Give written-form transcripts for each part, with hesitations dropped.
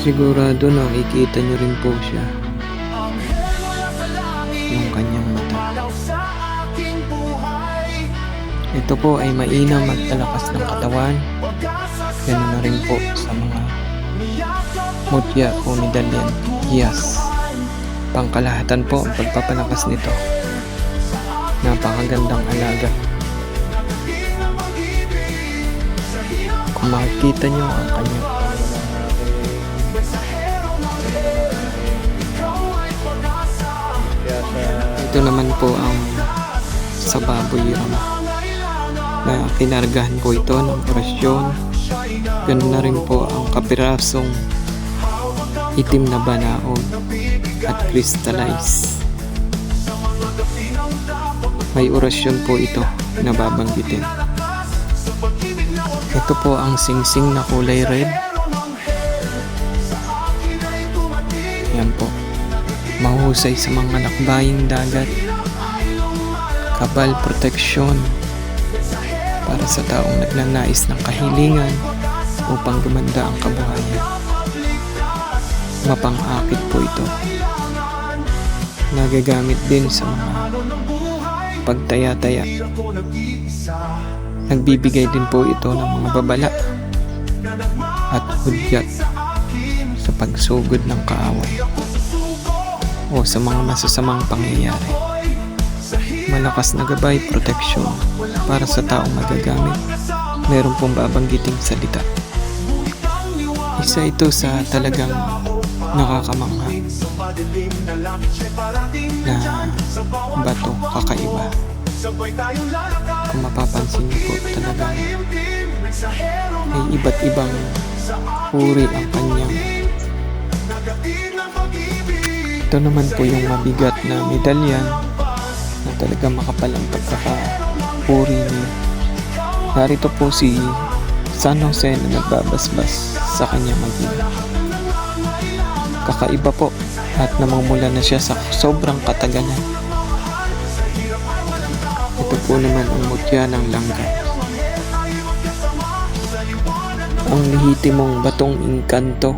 Sigurado nakikita nyo rin po siya, yung kanyang mata. Ito po ay mainam at talakas ng katawan. Ganun na rin po sa mga mutya o medalyan. Yes. Pangkalahatan po ang pagpapalakas nito. Napakagandang alaga. Kung makikita nyo ang kanyang ito naman po ang sa baboy na kinargahan po ito ng orasyon. Ganun na rin po ang kapirasong itim na banaog at crystallize. May orasyon po ito na babanggitin. Ito po ang singsing na kulay red. Yan po. Mahusay sa mga lakbaying dagat. Kabal proteksyon para sa taong nagnanais ng kahilingan upang gumanda ang kabuhayan. Mapang-akit po ito. Nagagamit din sa mga pagtaya-taya. Nagbibigay din po ito ng mga babala at hudyat sa pagsugod ng kaaway o sa mga masasamang pangyayari. Malakas na gabay, proteksyon para sa taong magagamit. Meron pong babanggiting salita. Isa ito sa talagang nakakamangha na bato, kakaiba. Kung mapapansin niyo po, talagang may iba't ibang uri ang kanyang. Ito naman po yung mabigat na medalyan na talagang makapal ang pagkaka-uri niya. Narito po si San Jose na nagbabasbas sa kanyang magina. Kakaiba po at namumula na siya sa sobrang katagalan. Ito po naman ang mutya ng langka. Ang lehitimong batong inkanto.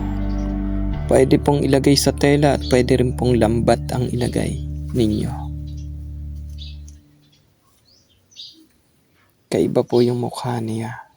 Pwede pong ilagay sa tela at pwede rin pong lambat ang ilagay ninyo. Kaiba po yung mukha niya.